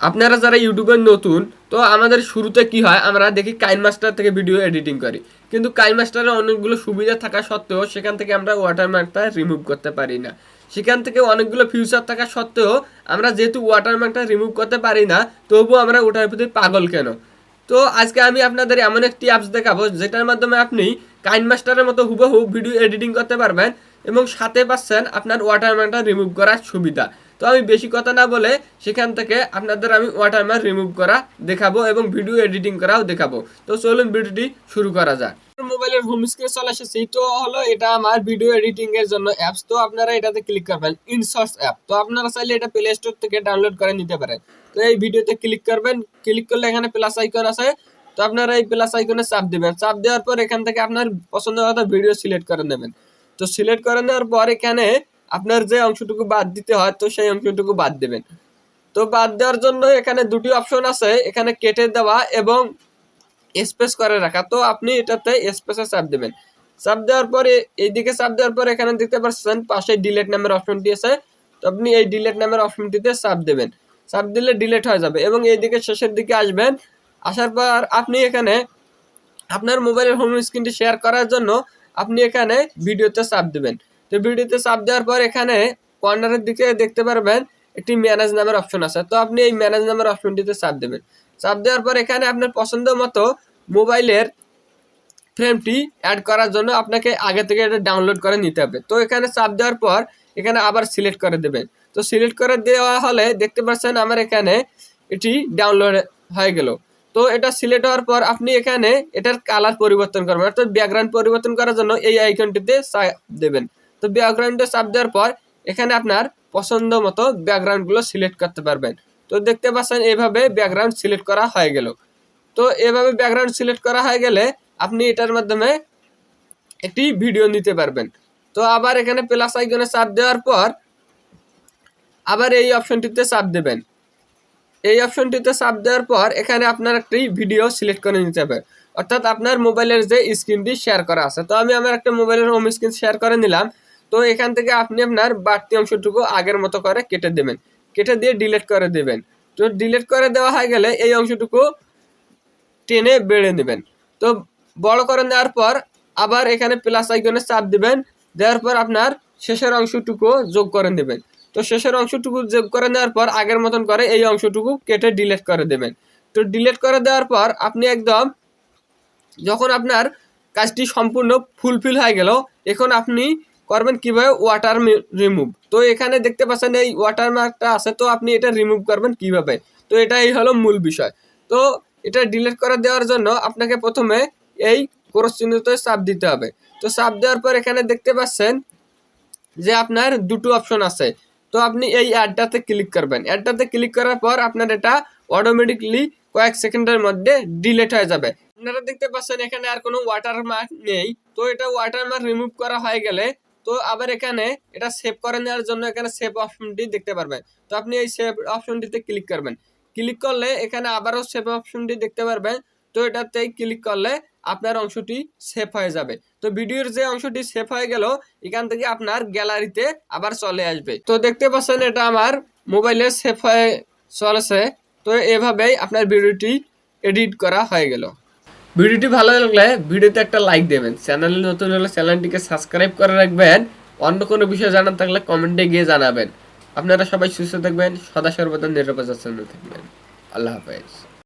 আপনারা যারা ইউটিউবে নতুন, তো আমাদের শুরুতে কি হয়, আমরা দেখি কাইনমাস্টার থেকে ভিডিও এডিটিং করি, কিন্তু কাইনমাস্টারে অনেকগুলো সুবিধা থাকা সত্ত্বেও সেখান থেকে আমরা ওয়াটারমার্কটা রিমুভ করতে পারি না। সেখান থেকে অনেকগুলো ফিউচার থাকা সত্ত্বেও আমরা যেহেতু ওয়াটারমার্কটা রিমুভ করতে পারি না, তবুও আমরা ওটার প্রতি পাগল কেন? তো আজকে আমি আপনাদের এমন একটি অ্যাপস দেখাবো যেটার মাধ্যমে আপনি কাইনমাস্টারের মতো হুবহু ভিডিও এডিটিং করতে পারবেন এবং সাথে পাচ্ছেন আপনার ওয়াটারমার্কটা রিমুভ করার সুবিধা। তো আমি বেশি কথা না বলে সেখান থেকে আপনাদের আমি ওয়াটারমার্ক রিমুভ করা দেখাবো এবং ভিডিও এডিটিং করাও দেখাবো। তো চলুন ভিডিওটি শুরু করা যাক। মোবাইলের হোম স্ক্রিনে চলে এসেছি, তো হলো এটা আমার ভিডিও এডিটিং এর জন্য অ্যাপস। তো আপনারা এটাতে ক্লিক করবেন, ইনসোর্স অ্যাপ। তো আপনারা চাইলে এটা প্লে স্টোর থেকে ডাউনলোড করে নিতে পারেন। তো এই ভিডিওতে ক্লিক করবেন, ক্লিক করলে এখানে প্লাস আইকন আছে, তো আপনারা এই প্লাস আইকনে চাপ দিবেন। চাপ দেওয়ার পর এখান থেকে আপনার পছন্দের মতো ভিডিও সিলেক্ট করে নেবেন। তো সিলেক্ট করে নেওয়ার পর এখানে আপনার যে অংশটুকু বাদ দিতে হয়, তো সেই অংশটুকু বাদ দেবেন। তো বাদ দেওয়ার জন্য এখানে দুটি অপশন আছে, এখানে কেটে দেওয়া এবং স্পেস করে রাখা। তো আপনি এটাতে স্পেসে চাপ দেবেন। চাপ দেওয়ার পরে এইদিকে চাপ দেওয়ার পর এখানে দেখতে পাচ্ছেন পাশে ডিলেট নামের অপশনটি আছে, তো আপনি এই ডিলেট নামের অপশনটিতে চাপ দেবেন। চাপ দিলে ডিলেট হয়ে যাবে এবং এইদিকে শেষের দিকে আসবেন। আসার পর আপনি এখানে আপনার মোবাইলের হোম স্ক্রিনটি শেয়ার করার জন্য আপনি এখানে ভিডিওতে চাপ দেবেন। তো ভিডিওতে চাপ দেওয়ার পর এখানে কর্নারের দিকে দেখতে পারবেন একটি ম্যানেজ নামের অপশন আছে, তো আপনি এই ম্যানেজ নামের অপশনটিতে চাপ দেবেন। চাপ দেওয়ার পর এখানে আপনার পছন্দ মতো মোবাইলের ফ্রেমটি অ্যাড করার জন্য আপনাকে আগে থেকে এটা ডাউনলোড করে নিতে হবে। তো এখানে চাপ দেওয়ার পর এখানে আবার সিলেক্ট করে দেবেন। তো সিলেক্ট করে দেওয়া হলে দেখতে পাচ্ছেন আমার এখানে এটি ডাউনলোড হয়ে গেল। তো এটা সিলেক্ট হওয়ার পর আপনি এখানে এটার কালার পরিবর্তন করবেন, অর্থাৎ ব্যাকগ্রাউন্ড পরিবর্তন করার জন্য এই আইকনটিতে চাপ দেবেন। তো ব্যাকগ্রাউন্ডে চাপ দেওয়ার পর এখানে আপনার পছন্দ মতো ব্যাকগ্রাউন্ডগুলো সিলেক্ট করতে পারবেন। তো দেখতে পাচ্ছেন এইভাবে ব্যাকগ্রাউন্ড সিলেক্ট করা হয়ে গেল। তো এভাবে ব্যাকগ্রাউন্ড সিলেক্ট করা হয়ে গেলে আপনি এটার মাধ্যমে একটি ভিডিও নিতে পারবেন। তো আবার এখানে প্লাস আইকনে চাপ দেওয়ার পর আবার এই অপশনটিতে চাপ দেবেন। এই অপশনটিতে চাপ দেওয়ার পর এখানে আপনার একটি ভিডিও সিলেক্ট করে নিতে হবে, অর্থাৎ আপনার মোবাইলের যে স্ক্রিনটি শেয়ার করা আছে। তো আমি আমার একটা মোবাইলের হোম স্ক্রিন শেয়ার করে নিলাম। তো এখান থেকে আপনি আপনার বাড়তি অংশটুকু আগের মতো করে কেটে দেবেন, কেটে দিয়ে ডিলিট করে দেবেন। তো ডিলিট করে দেওয়া হয়ে গেলে এই অংশটুকু টেনে বেড়ে নেবেন। তো বড় করে নেওয়ার পর আবার এখানে প্লাস আইকনে চাপ দিবেন, দেওয়ার পর আপনার শেষের অংশটুকু যোগ করে নেবেন। তো শেষের অংশটুকু যোগ করে নেওয়ার পর আগের মতন করে এই অংশটুকু কেটে ডিলিট করে দেবেন। তো ডিলিট করে দেওয়ার পর আপনি একদম যখন আপনার কাজটি সম্পূর্ণ ফুলফিল হয়ে গেল, এখন আপনি করবেন কিভাবে ওয়াটার রিমুভ। তো এখানে দেখতে পাচ্ছেন এই ওয়াটারমার্কটা আছে, তো আপনি এটা রিমুভ করবেন কিভাবে, তো এটাই হলো মূল বিষয়। তো এটা ডিলিট করে দেওয়ার জন্য আপনাকে প্রথমে এই ক্রস চিহ্নতে চাপ দিতে হবে। তো চাপ দেওয়ার পর এখানে দেখতে পাচ্ছেন যে আপনার দুটো অপশন আছে, তো আপনি এই অ্যাডটাতে ক্লিক করবেন। অ্যাডটাতে ক্লিক করার পর আপনার এটা অটোমেটিকলি কয়েক সেকেন্ডের মধ্যে ডিলিট হয়ে যাবে। আপনারা দেখতে পাচ্ছেন এখানে আর কোনো ওয়াটারমার্ক নেই। তো এটা ওয়াটারমার্ক রিমুভ করা হয়ে গেলে তো আবার এখানে এটা সেভ করে নেওয়ার জন্য এখানে সেভ অপশনটি দেখতে পারবেন। তো আপনি এই সেভ অপশনটিতে ক্লিক করবেন। ক্লিক করলে এখানে আবারও সেভ অপশনটি দেখতে পারবেন। তো এটাতেই ক্লিক করলে আপনার অংশটি সেভ হয়ে যাবে। তো ভিডিওর যে অংশটি সেভ হয়ে গেল এখান থেকে আপনার গ্যালারিতে আবার চলে আসবে। তো দেখতে পাচ্ছেন এটা আমার মোবাইলে সেভ হয়ে চলেছে। তো এভাবেই আপনার ভিডিওটি এডিট করা হয়ে গেল। ভিডিওটি ভালো লাগলে ভিডিওতে একটা লাইক দেবেন, চ্যানেলে নতুন হলে চ্যানেলটিকে সাবস্ক্রাইব করে রাখবেন। অন্য কোনো বিষয় জানার থাকলে কমেন্টে গিয়ে জানাবেন। আপনারা সবাই সুস্থ থাকবেন, সদা সর্বদা নিরাপদ থাকবেন। আল্লাহ হাফেজ।